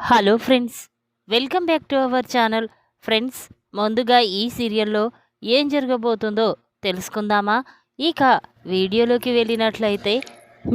Hello friends, welcome back to our channel. Friends, ముందుగా ఈ సీరియల్లో ఏం జరగబోతుందో తెలుసుకుందామా? ఇక వీడియోలోకి వెళ్ళినట్లయితే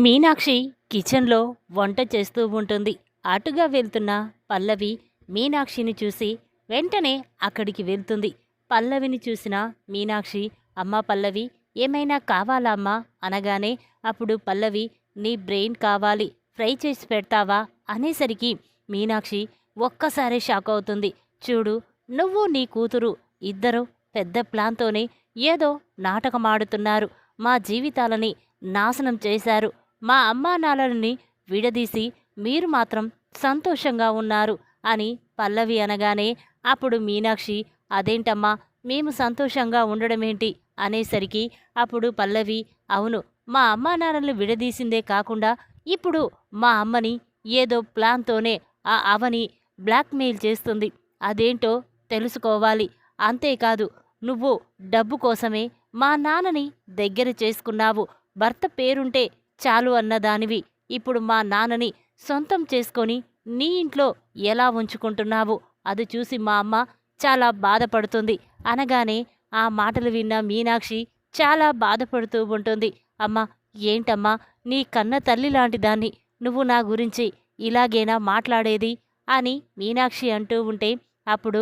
మీనాక్షి కిచెన్లో వంట చేస్తూ ఉంటుంది. అటుగా వెళ్తున్న పల్లవి మీనాక్షిని చూసి వెంటనే అక్కడికి వెళ్తుంది. పల్లవిని చూసిన మీనాక్షి, అమ్మ పల్లవి, ఏమైనా కావాలా అమ్మా అనగానే అప్పుడు పల్లవి, నీ బ్రెయిన్ కావాలి, ఫ్రై చేసి పెడతావా అనేసరికి మీనాక్షి ఒక్కసారి షాక్ అవుతుంది. చూడు, నువ్వు నీ కూతురు ఇద్దరు పెద్ద ప్లాన్తోనే ఏదో నాటకమాడుతున్నారు. మా జీవితాలని నాశనం చేశారు. మా అమ్మానాన్నలని విడదీసి మీరు మాత్రం సంతోషంగా ఉన్నారు అని పల్లవి అనగానే అప్పుడు మీనాక్షి, అదేంటమ్మా మేము సంతోషంగా ఉండడమేంటి అనేసరికి అప్పుడు పల్లవి, అవును, మా అమ్మానాన్నల్ని విడదీసిందే కాకుండా ఇప్పుడు మా అమ్మని ఏదో ప్లాన్తోనే ఆ అవని బ్లాక్మెయిల్ చేస్తుంది. అదేంటో తెలుసుకోవాలి. అంతేకాదు, నువ్వు డబ్బు కోసమే మా నాన్నని దగ్గర చేసుకున్నావు. భర్త పేరుంటే చాలు అన్నదానివి ఇప్పుడు మా నాన్నని సొంతం చేసుకొని నీ ఇంట్లో ఎలా ఉంచుకుంటున్నావు? అది చూసి మా అమ్మ చాలా బాధపడుతుంది అనగానే ఆ మాటలు విన్న మీనాక్షి చాలా బాధపడుతూ ఉంటుంది. అమ్మా, ఏంటమ్మా, నీ కన్న తల్లి లాంటి దాన్ని నువ్వు నా గురించి ఇలాగేనా మాట్లాడేది అని మీనాక్షి అంటూ ఉంటే అప్పుడు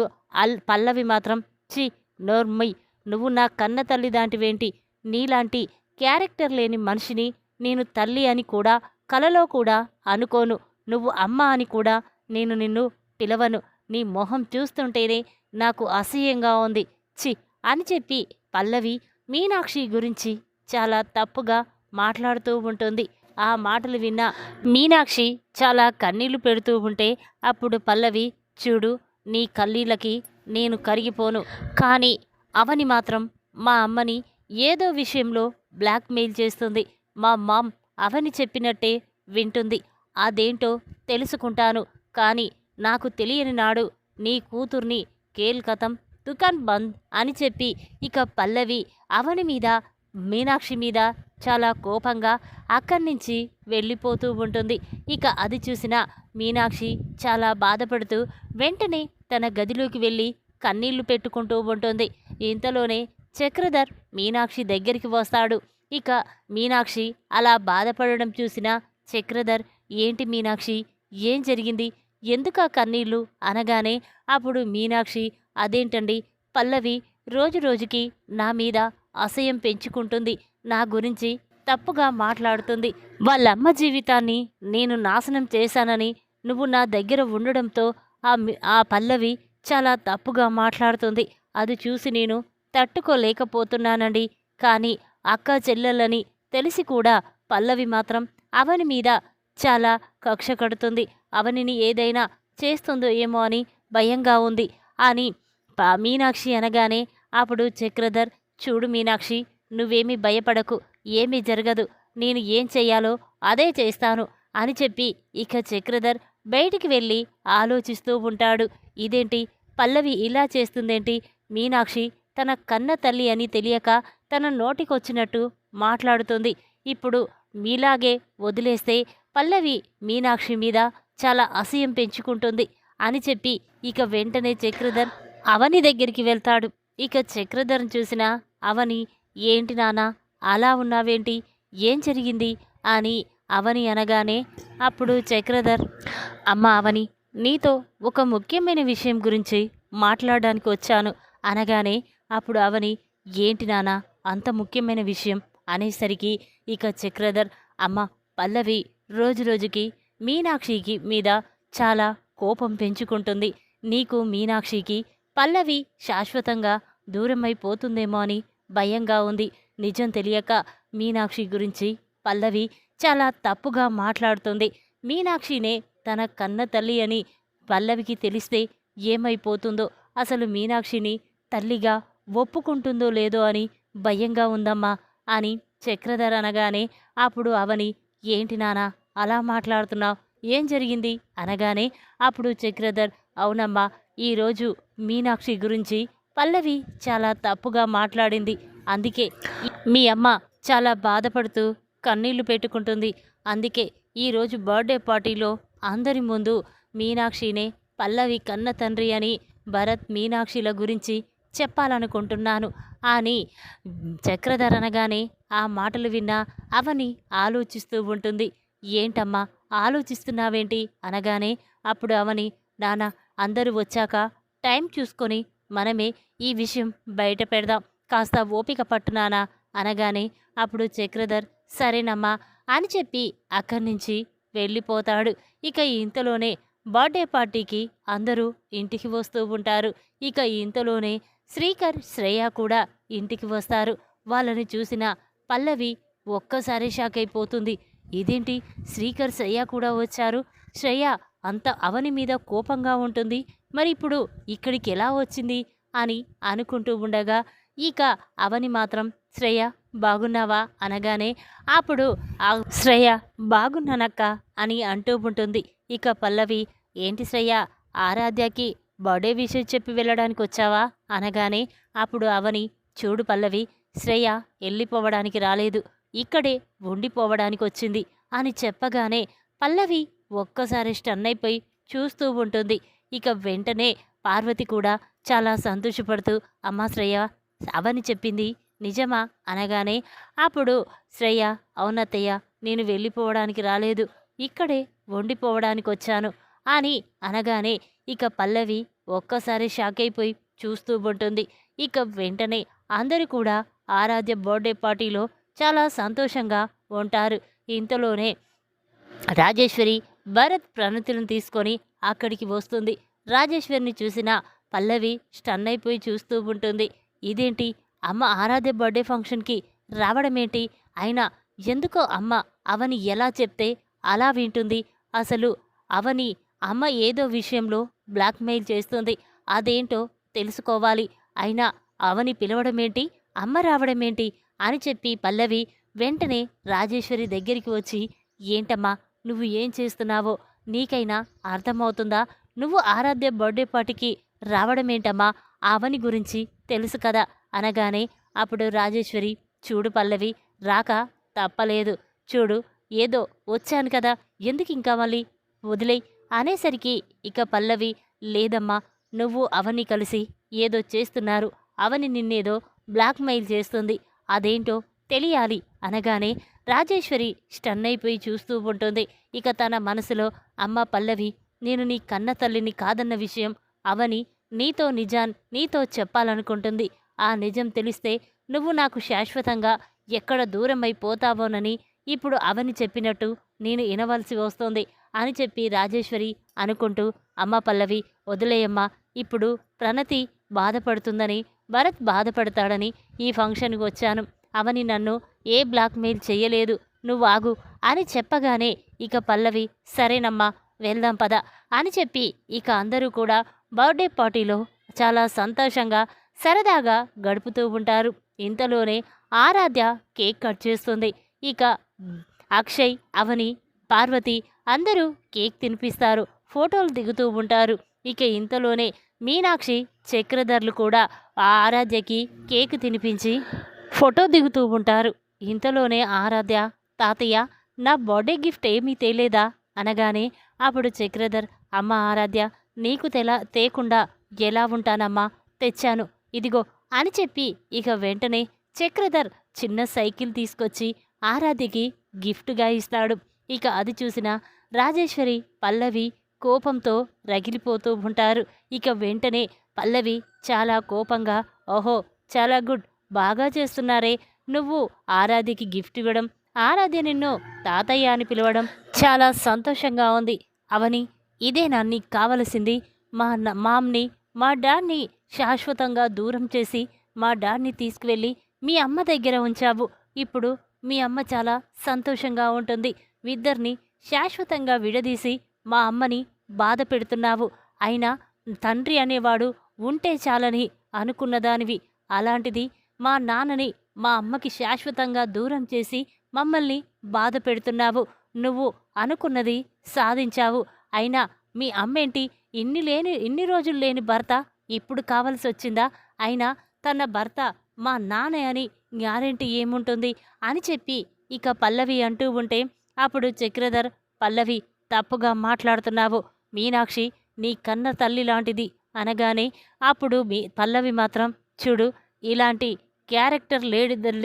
పల్లవి మాత్రం, చి నోర్మయ్, నువ్వు నా కన్న తల్లి దాంటివేంటి? నీలాంటి క్యారెక్టర్ లేని మనిషిని నేను తల్లి అని కూడా కలలో కూడా అనుకోను. నువ్వు అమ్మ అని కూడా నేను నిన్ను పిలవను. నీ మొహం చూస్తుంటేనే నాకు అసహ్యంగా ఉంది, చి అని చెప్పి పల్లవి మీనాక్షి గురించి చాలా తప్పుగా మాట్లాడుతూ ఉంటుంది. ఆ మాటలు విన్న మీనాక్షి చాలా కన్నీళ్లు పెడుతూ ఉంటే అప్పుడు పల్లవి, చూడు, నీ కన్నీళ్ళకి నేను కరిగిపోను, కానీ అవని మాత్రం మా అమ్మని ఏదో విషయంలో బ్లాక్మెయిల్ చేస్తుంది. మా మామ్ అవని చెప్పినట్టే వింటుంది. అదేంటో తెలుసుకుంటాను, కానీ నాకు తెలియని నాడు నీ కూతుర్ని కేల్కతం దుకాన్ బంద్ అని చెప్పి ఇక పల్లవి అవని మీద మీనాక్షి మీద చాలా కోపంగా అక్కడి నుంచి వెళ్ళిపోతూ ఉంటుంది. ఇక అది చూసిన మీనాక్షి చాలా బాధపడుతూ వెంటనే తన గదిలోకి వెళ్ళి కన్నీళ్లు పెట్టుకుంటూ ఉంటుంది. ఇంతలోనే చక్రధర్ మీనాక్షి దగ్గరికి వస్తాడు. ఇక మీనాక్షి అలా బాధపడడం చూసిన చక్రధర్, ఏంటి మీనాక్షి, ఏం జరిగింది, ఎందుకా కన్నీళ్ళు అనగానే అప్పుడు మీనాక్షి, అదేంటండి, పల్లవి రోజు రోజుకి నా మీద అసహ్యం పెంచుకుంటుంది, నా గురించి తప్పుగా మాట్లాడుతుంది. వాళ్ళమ్మ జీవితాన్ని నేను నాశనం చేశానని నువ్వు నా దగ్గర ఉండడంతో ఆ పల్లవి చాలా తప్పుగా మాట్లాడుతుంది. అది చూసి నేను తట్టుకోలేకపోతున్నానండి. కానీ అక్క చెల్లెళ్ళని తెలిసి కూడా పల్లవి మాత్రం అవని మీద చాలా కక్ష కడుతుంది. అవనిని ఏదైనా చేస్తుందో ఏమో అని భయంగా ఉంది అని మీనాక్షి అనగానే అప్పుడు చక్రధర్, చూడు మీనాక్షి, నువ్వేమీ భయపడకు, ఏమీ జరగదు, నేను ఏం చెయ్యాలో అదే చేస్తాను అని చెప్పి ఇక చక్రధర్ బయటికి వెళ్ళి ఆలోచిస్తూ ఉంటాడు. ఇదేంటి, పల్లవి ఇలా చేస్తుందేంటి? మీనాక్షి తన కన్న తల్లి అని తెలియక తన నోటికొచ్చినట్టు మాట్లాడుతుంది. ఇప్పుడు మీలాగే వదిలేస్తే పల్లవి మీనాక్షి మీద చాలా అసహ్యం పెంచుకుంటుంది అని చెప్పి ఇక వెంటనే చక్రధర్ అవని దగ్గరికి వెళ్తాడు. ఇక చక్రధర్ని చూసిన అవని, ఏంటి నానా అలా ఉన్నావేంటి, ఏం జరిగింది అని అవని అనగానే అప్పుడు చక్రధర్, అమ్మ అవని, నీతో ఒక ముఖ్యమైన విషయం గురించి మాట్లాడడానికి వచ్చాను అనగానే అప్పుడు అవని, ఏంటి నానా అంత ముఖ్యమైన విషయం అనేసరికి ఇక చక్రధర్, అమ్మ పల్లవి రోజు రోజుకి మీనాక్షికి మీద చాలా కోపం పెంచుకుంటుంది. నీకు మీనాక్షికి పల్లవి శాశ్వతంగా దూరమైపోతుందేమో అని భయంగా ఉంది. నిజం తెలియక మీనాక్షి గురించి పల్లవి చాలా తప్పుగా మాట్లాడుతుంది. మీనాక్షినే తన కన్న తల్లి అని పల్లవికి తెలిస్తే ఏమైపోతుందో, అసలు మీనాక్షిని తల్లిగా ఒప్పుకుంటుందో లేదో అని భయంగా ఉందమ్మా అని చక్రధర్ అనగానే అప్పుడు అవని, ఏంటి నానా అలా మాట్లాడుతున్నావు, ఏం జరిగింది అనగానే అప్పుడు చక్రధర్, అవునమ్మా, ఈరోజు మీనాక్షి గురించి పల్లవి చాలా తప్పుగా మాట్లాడింది. అందుకే మీ అమ్మ చాలా బాధపడుతూ కన్నీళ్లు పెట్టుకుంటుంది. అందుకే ఈరోజు బర్త్డే పార్టీలో అందరి ముందు మీనాక్షినే పల్లవి కన్న తండ్రి అని భరత్ మీనాక్షిల గురించి చెప్పాలనుకుంటున్నాను అని చక్రధర్ అనగానే ఆ మాటలు విన్న అవని ఆలోచిస్తూ ఉంటుంది. ఏంటమ్మా ఆలోచిస్తున్నావేంటి అనగానే అప్పుడు అవని, నాన్న అందరూ వచ్చాక టైం చూసుకొని మనమే ఈ విషయం బయట పెడదాం, కాస్త ఓపిక పట్టు నాన్న అనగానే అప్పుడు చక్రధర్ సరేనమ్మా అని చెప్పి అక్కడి నుంచి వెళ్ళిపోతాడు. ఇక ఇంతలోనే బర్త్డే పార్టీకి అందరూ ఇంటికి వస్తూ ఉంటారు. ఇక ఇంతలోనే శ్రీకర్ శ్రేయ కూడా ఇంటికి వస్తారు. వాళ్ళని చూసిన పల్లవి ఒక్కసారి షాక్ అయిపోతుంది. ఇదేంటి శ్రీకర్ శ్రేయ కూడా వచ్చారు, శ్రేయ అంత అవని మీద కోపంగా ఉంటుంది, మరి ఇప్పుడు ఇక్కడికి ఎలా వచ్చింది అని అనుకుంటూ ఉండగా ఇక అవని మాత్రం శ్రేయ బాగున్నావా అనగానే అప్పుడు ఆ శ్రేయ బాగున్నానక్క అని అంటూ ఉంటుంది. ఇక పల్లవి ఏంటి శ్రేయ ఆరాధ్యకి బర్త్డే విషయం చెప్పి వెళ్ళడానికి వచ్చావా అనగానే అప్పుడు అవని చూడు పల్లవి, శ్రేయ వెళ్ళిపోవడానికి రాలేదు, ఇక్కడే ఉండిపోవడానికి వచ్చింది అని చెప్పగానే పల్లవి ఒక్కసారి స్టన్ అయిపోయి చూస్తూ ఉంటుంది. ఇక వెంటనే పార్వతి కూడా చాలా సంతోషపడుతూ అమ్మా శ్రేయ అవని చెప్పింది నిజమా అనగానే అప్పుడు శ్రేయ అవునత్తయ్య నేను వెళ్ళిపోవడానికి రాలేదు, ఇక్కడే వండిపోవడానికి వచ్చాను అని అనగానే ఇక పల్లవి ఒక్కసారి షాక్ అయిపోయి చూస్తూ ఉంటుంది. ఇక వెంటనే అందరూ కూడా ఆరాధ్య బర్త్డే పార్టీలో చాలా సంతోషంగా ఉంటారు. ఇంతలోనే రాజేశ్వరి భరత్ ప్రణతులను తీసుకొని అక్కడికి వస్తుంది. రాజేశ్వరిని చూసిన పల్లవి స్టన్ అయిపోయి చూస్తూ ఉంటుంది. ఇదేంటి అమ్మ ఆరాధ్య బర్త్డే ఫంక్షన్కి రావడమేంటి, అయినా ఎందుకో అమ్మ అవని ఎలా చెప్తే అలా వింటుంది, అసలు అవని అమ్మ ఏదో విషయంలో బ్లాక్మెయిల్ చేస్తుంది, అదేంటో తెలుసుకోవాలి, అయినా అవని పిలవడమేంటి అమ్మ రావడమేంటి అని చెప్పి పల్లవి వెంటనే రాజేశ్వరి దగ్గరికి వచ్చి ఏంటమ్మా నువ్వు ఏం చేస్తున్నావో నీకైనా అర్థమవుతుందా, నువ్వు ఆరాధ్య బర్త్డే పార్టీకి రావడమేంటమ్మా అవని గురించి తెలుసు కదా అనగానే అప్పుడు రాజేశ్వరి చూడు పల్లవి రాక తప్పలేదు, చూడు ఏదో వచ్చాను కదా ఎందుకు ఇంకా మళ్ళీ వదిలేయ్ అనేసరికి ఇక పల్లవి లేదమ్మా నువ్వు అవని కలిసి ఏదో చేస్తున్నారు, అవని నిన్నేదో బ్లాక్మెయిల్ చేస్తుంది, అదేంటో తెలియాలి అనగానే రాజేశ్వరి స్టన్ అయిపోయి చూస్తూ ఉంటుంది. ఇక తన మనసులో అమ్మ పల్లవి నేను నీ కన్న తల్లిని కాదన్న విషయం అవని నీతో చెప్పాలనుకుంటుంది, ఆ నిజం తెలిస్తే నువ్వు నాకు శాశ్వతంగా ఎక్కడ దూరమైపోతావోనని ఇప్పుడు అవని చెప్పినట్టు నేను వినవలసి వస్తోంది అని చెప్పి రాజేశ్వరి అనుకుంటూ అమ్మ పల్లవి వదిలేయమ్మా, ఇప్పుడు ప్రణతి బాధపడుతుందని భరత్ బాధపడతాడని ఈ ఫంక్షన్కి వచ్చాను, అవని నన్ను ఏ బ్లాక్మెయిల్ చెయ్యలేదు, నువ్వు ఆగు అని చెప్పగానే ఇక పల్లవి సరేనమ్మా వెళ్దాం పద అని చెప్పి ఇక అందరూ కూడా బర్త్డే పార్టీలో చాలా సంతోషంగా సరదాగా గడుపుతూ ఉంటారు. ఇంతలోనే ఆరాధ్య కేక్ కట్ చేస్తుంది. ఇక అక్షయ్ అవని పార్వతి అందరూ కేక్ తినిపిస్తారు, ఫోటోలు దిగుతూ ఉంటారు. ఇక ఇంతలోనే మీనాక్షి చక్రధర్లు కూడా ఆ ఆరాధ్యకి కేక్ తినిపించి ఫోటో దిగుతూ ఉంటారు. ఇంతలోనే ఆరాధ్య తాతయ్య నా బర్త్డే గిఫ్ట్ ఏమీ తేలేదా అనగానే అప్పుడు చక్రధర్ అమ్మ ఆరాధ్య నీకు తేకుండా ఎలా ఉంటానమ్మా, తెచ్చాను ఇదిగో అని చెప్పి ఇక వెంటనే చక్రధర్ చిన్న సైకిల్ తీసుకొచ్చి ఆరాధ్యకి గిఫ్ట్గా ఇస్తాడు. ఇక అది చూసిన రాజేశ్వరి పల్లవి కోపంతో రగిలిపోతూ ఉంటారు. ఇక వెంటనే పల్లవి చాలా కోపంగా ఓహో చాలా గుడ్ బాగా చేస్తున్నారే, నువ్వు ఆరాధ్యకి గిఫ్ట్ ఇవ్వడం, ఆరాధ్య నిన్ను తాతయ్య అని పిలవడం చాలా సంతోషంగా ఉంది, అవని ఇదేనా నీకు కావలసింది, మామ్ని మా డాడ్ని శాశ్వతంగా దూరం చేసి మా డాడ్ని తీసుకువెళ్ళి మీ అమ్మ దగ్గర ఉంచావు, ఇప్పుడు మీ అమ్మ చాలా సంతోషంగా ఉంటుంది, ఇద్దరిని శాశ్వతంగా విడదీసి మా అమ్మని బాధ పెడుతున్నావు, అయినా తండ్రి అనేవాడు ఉంటే చాలని అనుకున్నదానివి, అలాంటిది మా నాన్నని మా అమ్మకి శాశ్వతంగా దూరం చేసి మమ్మల్ని బాధ పెడుతున్నావు, నువ్వు అనుకున్నది సాధించావు, అయినా మీ అమ్మేంటి ఇన్ని రోజులు లేని భర్త ఇప్పుడు కావలసి వచ్చిందా, అయినా తన భర్త మా నాన్న అని గ్యారెంటీ ఏముంటుంది అని చెప్పి ఇక పల్లవి అంటూ ఉంటే అప్పుడు చక్రధర్ పల్లవి తప్పుగా మాట్లాడుతున్నావు, మీనాక్షి నీ కన్న తల్లి లాంటిది అనగానే అప్పుడు పల్లవి మాత్రం చూడు, ఇలాంటి క్యారెక్టర్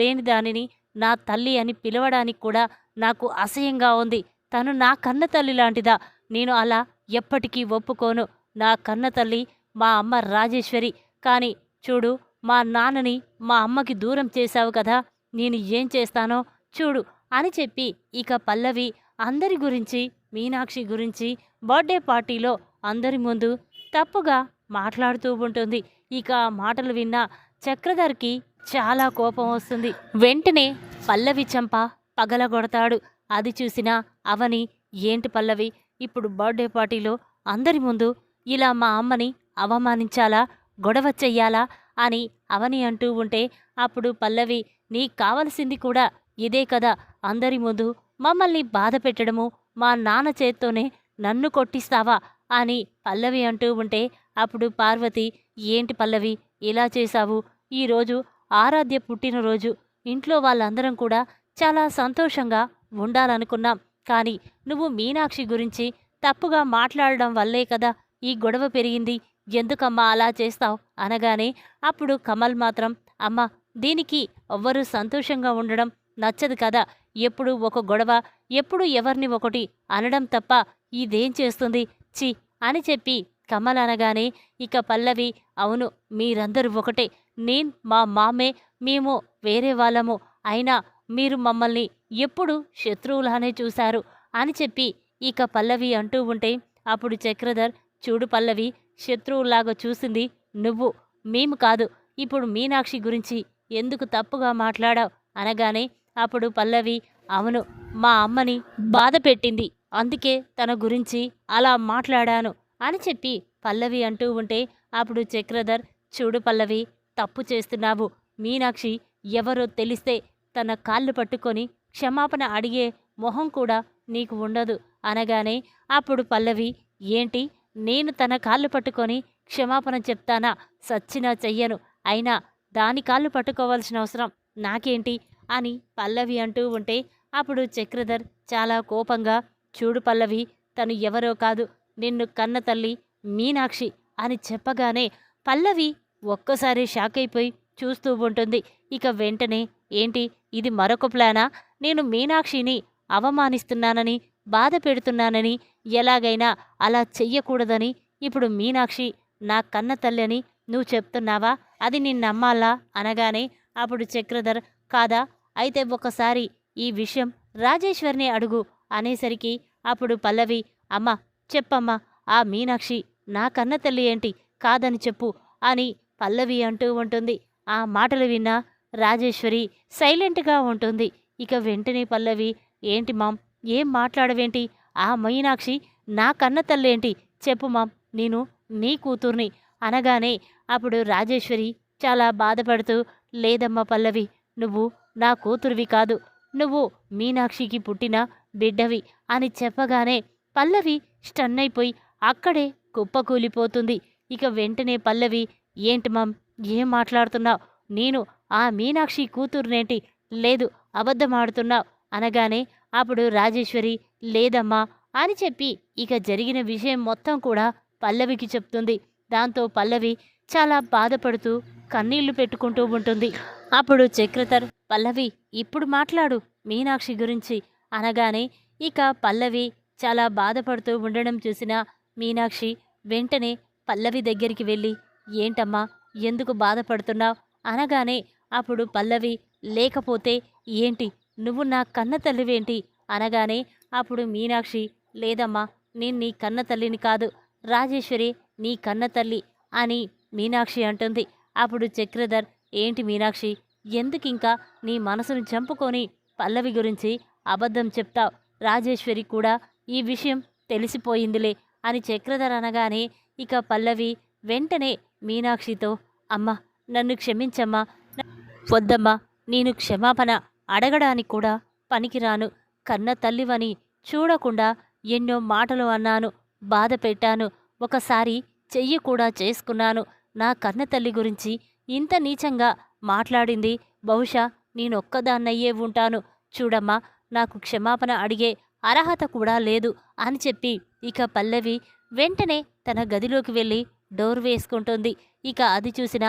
లేని దానిని నా తల్లి అని పిలవడానికి కూడా నాకు అసహ్యంగా ఉంది. తను నా కన్న తల్లి లాంటిదా? నేను అలా ఎప్పటికీ ఒప్పుకోను. నా కన్న తల్లి మా అమ్మ రాజేశ్వరి. కానీ చూడు, మా నాన్నని మా అమ్మకి దూరం చేశావు కదా, నేను ఏం చేస్తానో చూడు అని చెప్పి ఇక పల్లవి అందరి గురించి, మీనాక్షి గురించి బర్త్డే పార్టీలో అందరి ముందు తప్పుగా మాట్లాడుతూ ఉంటుంది. ఇక ఆ మాటలు విన్న చక్రధర్కి చాలా కోపం వస్తుంది. వెంటనే పల్లవి చంప పగలగొడతాడు. అది చూసిన అవని, ఏంటి పల్లవి, ఇప్పుడు బర్త్డే పార్టీలో అందరి ముందు ఇలా మా అమ్మని అవమానించాలా, గొడవ చెయ్యాలా అని అవని అంటూ ఉంటే అప్పుడు పల్లవి, నీకు కావలసింది కూడా ఇదే కదా, అందరి ముందు మమ్మల్ని బాధ పెట్టడము, మా నాన్న చేత్తోనే నన్ను కొట్టిస్తావా అని పల్లవి అంటూ ఉంటే అప్పుడు పార్వతి, ఏంటి పల్లవి ఇలా చేశావు? ఈరోజు ఆరాధ్య పుట్టినరోజు, ఇంట్లో వాళ్ళందరం కూడా చాలా సంతోషంగా ఉండాలనుకున్నాం. కానీ నువ్వు మీనాక్షి గురించి తప్పుగా మాట్లాడడం వల్లే కదా ఈ గొడవ పెరిగింది. ఎందుకమ్మా అలా చేస్తావు అనగానే అప్పుడు కమల్ మాత్రం, అమ్మ దీనికి ఎవ్వరూ సంతోషంగా ఉండడం నచ్చదు కదా, ఎప్పుడు ఒక గొడవ, ఎప్పుడు ఎవరిని ఒకటి అనడం తప్ప ఇదేం చేస్తుంది, చి అని చెప్పి కమల్ అనగానే ఇక పల్లవి, అవును మీరందరూ ఒకటే, నేను మా మామే, మేము వేరే వాళ్ళము, అయినా మీరు మమ్మల్ని ఎప్పుడు శత్రువులానే చూశారు అని చెప్పి ఇక పల్లవి అంటూ ఉంటే అప్పుడు చక్రధర్, చూడు పల్లవి, శత్రువులాగా చూసింది నువ్వు, మేము కాదు. ఇప్పుడు మీనాక్షి గురించి ఎందుకు తప్పుగా మాట్లాడావు అనగానే అప్పుడు పల్లవి, అవును మా అమ్మని బాధ పెట్టింది, అందుకే తన గురించి అలా మాట్లాడాను అని చెప్పి పల్లవి అంటూ ఉంటే అప్పుడు చక్రధర్, చూడు పల్లవి, తప్పు చేస్తున్నావు. మీనాక్షి ఎవరో తెలిస్తే తన కాళ్ళు పట్టుకొని క్షమాపణ అడిగే మొహం కూడా నీకు ఉండదు అనగానే అప్పుడు పల్లవి, ఏంటి, నేను తన కాళ్ళు పట్టుకొని క్షమాపణ చెప్తానా? సచ్చినా చెయ్యను. అయినా దాని కాళ్ళు పట్టుకోవాల్సిన అవసరం నాకేంటి అని పల్లవి అంటూ ఉంటే అప్పుడు చక్రధర్ చాలా కోపంగా, చూడు పల్లవి, తను ఎవరో కాదు, నిన్ను కన్న తల్లి మీనాక్షి అని చెప్పగానే పల్లవి ఒక్కసారి షాక్ అయిపోయి చూస్తూ ఉంటుంది. ఇక వెంటనే, ఏంటి ఇది మరొక ప్లానా? నేను మీనాక్షిని అవమానిస్తున్నానని, బాధ పెడుతున్నానని, ఎలాగైనా అలా చెయ్యకూడదని ఇప్పుడు మీనాక్షి నా కన్న తల్లి అని నువ్వు చెప్తున్నావా? అది నేను నమ్మాలా అనగానే అప్పుడు చక్రధర్, కాదా, అయితే ఒకసారి ఈ విషయం రాజేశ్వర్ని అడుగు అనేసరికి అప్పుడు పల్లవి, అమ్మ చెప్పమ్మా, ఆ మీనాక్షి నా కన్న తల్లి ఏంటి, కాదని చెప్పు అని పల్లవి అంటూ ఉంటుంది. ఆ మాటలు విన్న రాజేశ్వరి సైలెంట్గా ఉంటుంది. ఇక వెంటనే పల్లవి, ఏంటి మామ్, ఏం మాట్లాడవేంటి, ఆ మీనాక్షి నా కన్న తల్లేంటి, చెప్పు మామ్, నేను నీ కూతుర్ని అనగానే అప్పుడు రాజేశ్వరి చాలా బాధపడుతూ, లేదమ్మా పల్లవి, నువ్వు నా కూతురివి కాదు, నువ్వు మీనాక్షికి పుట్టిన బిడ్డవి అని చెప్పగానే పల్లవి స్టన్ అయిపోయి అక్కడే కుప్పకూలిపోతుంది. ఇక వెంటనే పల్లవి, ఏంటి మామ్, ఏం మాట్లాడుతున్నావు, నేను ఆ మీనాక్షి కూతురునేంటి, లేదు అబద్ధమాడుతున్నావు అనగానే అప్పుడు రాజేశ్వరి, లేదమ్మా అని చెప్పి ఇక జరిగిన విషయం మొత్తం కూడా పల్లవికి చెప్తుంది. దాంతో పల్లవి చాలా బాధపడుతూ కన్నీళ్లు పెట్టుకుంటూ ఉంటుంది. అప్పుడు చక్రధర్, పల్లవి ఇప్పుడు మాట్లాడు మీనాక్షి గురించి అనగానే ఇక పల్లవి చాలా బాధపడుతూ ఉండడం చూసిన మీనాక్షి వెంటనే పల్లవి దగ్గరికి వెళ్ళి, ఏంటమ్మా ఎందుకు బాధపడుతున్నావు అనగానే అప్పుడు పల్లవి, లేకపోతే ఏంటి, నువ్వు నా కన్న తల్లివేంటి అనగానే అప్పుడు మీనాక్షి, లేదమ్మా, నేను నీ కన్న తల్లిని కాదు, రాజేశ్వరి నీ కన్న తల్లి అని మీనాక్షి అంటుంది. అప్పుడు చక్రధర్, ఏంటి మీనాక్షి, ఎందుకింకా నీ మనసును చంపుకొని పల్లవి గురించి అబద్ధం చెప్తావు, రాజేశ్వరి కూడా ఈ విషయం తెలిసిపోయిందిలే అని చక్రధర్ అనగానే ఇక పల్లవి వెంటనే మీనాక్షితో, అమ్మ నన్ను క్షమించమ్మా, వద్దమ్మా, నేను క్షమాపణ అడగడానికి కూడా పనికిరాను, కన్న తల్లివని చూడకుండా ఎన్నో మాటలు అన్నాను, బాధ పెట్టాను, ఒకసారి చెయ్యి కూడా చేసుకున్నాను, నా కన్న తల్లి గురించి ఇంత నీచంగా మాట్లాడింది బహుశా నేనొక్కదాన్నయ్యే ఉంటాను, చూడమ్మా నాకు క్షమాపణ అడిగే అర్హత కూడా లేదు అని చెప్పి ఇక పల్లవి వెంటనే తన గదిలోకి వెళ్ళి డోర్ వేసుకుంటుంది. ఇక అది చూసిన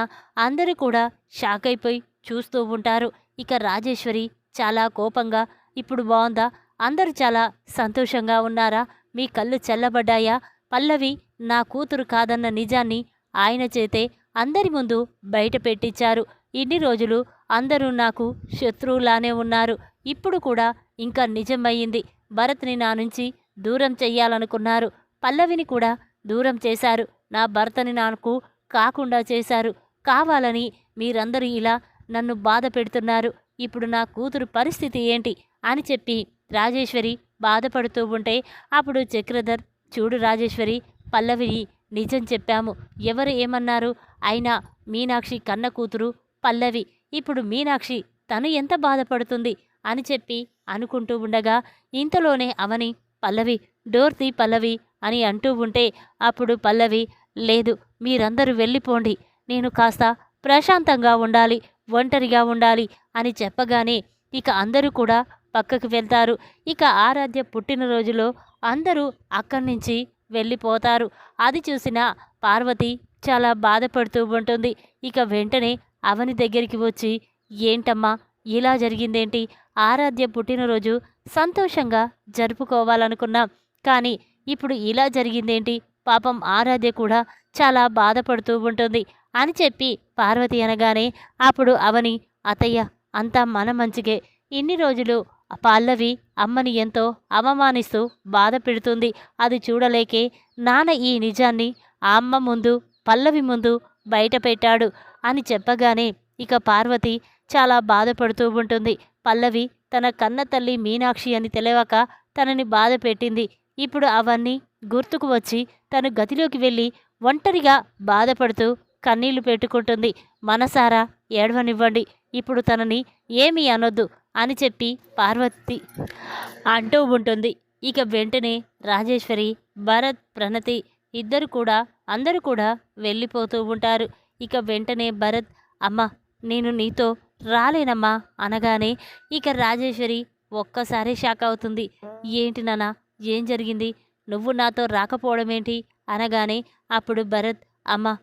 అందరూ కూడా షాక్ అయిపోయి చూస్తూ ఉంటారు. ఇక రాజేశ్వరి చాలా కోపంగా, ఇప్పుడు బాగుందా, అందరూ చాలా సంతోషంగా ఉన్నారా, మీ కళ్ళు చల్లబడ్డాయా, పల్లవి నా కూతురు కాదన్న నిజాన్ని ఆయన చేతే అందరి ముందు బయట పెట్టించారు. ఇన్ని రోజులు అందరూ నాకు శత్రువులానే ఉన్నారు, ఇప్పుడు కూడా ఇంకా నిజమయ్యింది. భరత్ని నా నుంచి దూరం చెయ్యాలనుకున్నారు, పల్లవిని కూడా దూరం చేశారు, నా భర్తని నాకు కాకుండా చేశారు. కావాలని మీరందరూ ఇలా నన్ను బాధ పెడుతున్నారు, ఇప్పుడు నా కూతురు పరిస్థితి ఏంటి అని చెప్పి రాజేశ్వరి బాధపడుతూ ఉంటే అప్పుడు చక్రధర్, చూడు రాజేశ్వరి, పల్లవిని నిజం చెప్పాము, ఎవరు ఏమన్నారు, అయినా మీనాక్షి కన్న కూతురు పల్లవి, ఇప్పుడు మీనాక్షి తను ఎంత బాధపడుతుంది అని చెప్పి అనుకుంటూ ఉండగా ఇంతలోనే అవని, పల్లవి డోర్ తీ పల్లవి అని అంటూ ఉంటే అప్పుడు పల్లవి, లేదు మీరందరూ వెళ్ళిపోండి, నేను కాస్త ప్రశాంతంగా ఉండాలి, ఒంటరిగా ఉండాలి అని చెప్పగానే ఇక అందరూ కూడా పక్కకు వెళ్తారు. ఇక ఆరాధ్య పుట్టినరోజులో అందరూ అక్కడి నుంచి వెళ్ళిపోతారు. అది చూసిన పార్వతి చాలా బాధపడుతూ ఉంటుంది. ఇక వెంటనే అవని దగ్గరికి వచ్చి, ఏంటమ్మా ఇలా జరిగిందేంటి, ఆరాధ్య పుట్టినరోజు సంతోషంగా జరుపుకోవాలనుకున్నాం, కానీ ఇప్పుడు ఇలా జరిగిందేంటి, పాపం ఆరాధ్య కూడా చాలా బాధపడుతూ ఉంటుంది అని చెప్పి పార్వతి అనగానే అప్పుడు అవని, అత్తయ్య అంతా మన మంచిగే, ఇన్ని రోజులు పల్లవి అమ్మని ఎంతో అవమానిస్తూ బాధ పెడుతుంది, అది చూడలేకే నాన్న ఈ నిజాన్ని ఆ అమ్మ ముందు పల్లవి ముందు బయట పెట్టాడు అని చెప్పగానే ఇక పార్వతి చాలా బాధపడుతూ ఉంటుంది. పల్లవి తన కన్న తల్లి మీనాక్షి అని తెలియక తనని బాధ పెట్టింది, ఇప్పుడు అవన్నీ గుర్తుకు వచ్చి తను గదిలోకి వెళ్ళి ఒంటరిగా బాధపడుతూ కన్నీళ్లు పెట్టుకుంటుంది. మనసారా ఏడవనివ్వండి, ఇప్పుడు తనని ఏమీ అనొద్దు అని చెప్పి పార్వతి అంటూ ఉంటుంది. ఇక వెంటనే రాజేశ్వరి, భరత్, ప్రణతి అందరూ కూడా వెళ్ళిపోతూ ఉంటారు. ఇక వెంటనే భరత్, అమ్మ నేను నీతో రాలేనమ్మా అనగానే ఇక రాజేశ్వరి ఒక్కసారి షాక్ అవుతుంది. ఏంటి నాన్న, ఏం జరిగింది, నువ్వు నాతో రాకపోవడమేంటి అనగానే అప్పుడు భరత్, అమ్మ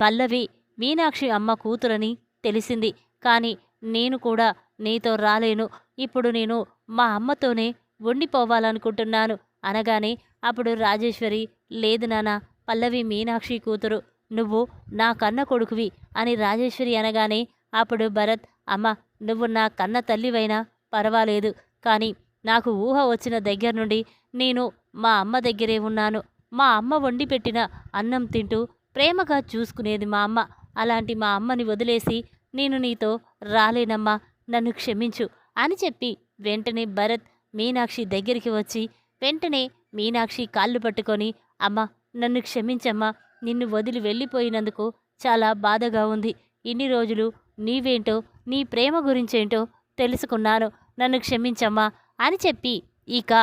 పల్లవి మీనాక్షి అమ్మ కూతురని తెలిసింది, కానీ నేను కూడా నీతో రాలేను, ఇప్పుడు నేను మా అమ్మతోనే ఉండిపోవాలనుకుంటున్నాను అనగానే అప్పుడు రాజేశ్వరి, లేదు నాన్న, పల్లవి మీనాక్షి కూతురు, నువ్వు నా కన్న కొడుకువి అని రాజేశ్వరి అనగానే అప్పుడు భరత్, అమ్మ నువ్వు నా కన్న తల్లివైనా పర్వాలేదు, కానీ నాకు ఊహ వచ్చిన దగ్గర నుండి నేను మా అమ్మ దగ్గరే ఉన్నాను, మా అమ్మ వండి పెట్టిన అన్నం తింటూ ప్రేమగా చూసుకునేది మా అమ్మ, అలాంటి మా అమ్మని వదిలేసి నేను నీతో రాలేనమ్మా, నన్ను క్షమించు అని చెప్పి వెంటనే భరత్ మీనాక్షి దగ్గరికి వచ్చి వెంటనే మీనాక్షి కాళ్ళు పట్టుకొని, అమ్మ నన్ను క్షమించమ్మా, నిన్ను వదిలి వెళ్ళిపోయినందుకు చాలా బాధగా ఉంది, ఇన్ని రోజులు నీవేంటో నీ ప్రేమ గురించేంటో తెలుసుకున్నాను, నన్ను క్షమించమ్మా అని చెప్పి ఇక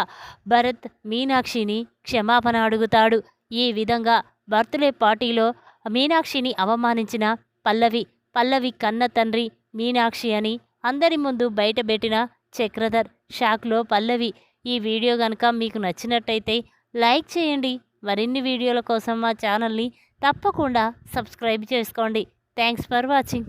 భరత్ మీనాక్షిని క్షమాపణ అడుగుతాడు. ఈ విధంగా బర్త్డే పార్టీలో మీనాక్షిని అవమానించిన పల్లవి కన్న తండ్రి మీనాక్షి అని అందరి ముందు బయటపెట్టిన చక్రధర్ షాక్లో పల్లవి. ఈ వీడియో కనుక మీకు నచ్చినట్టయితే లైక్ చేయండి, మరిన్ని వీడియోల కోసం మా ఛానల్ని తప్పకుండా సబ్స్క్రైబ్ చేసుకోండి. Thanks for watching.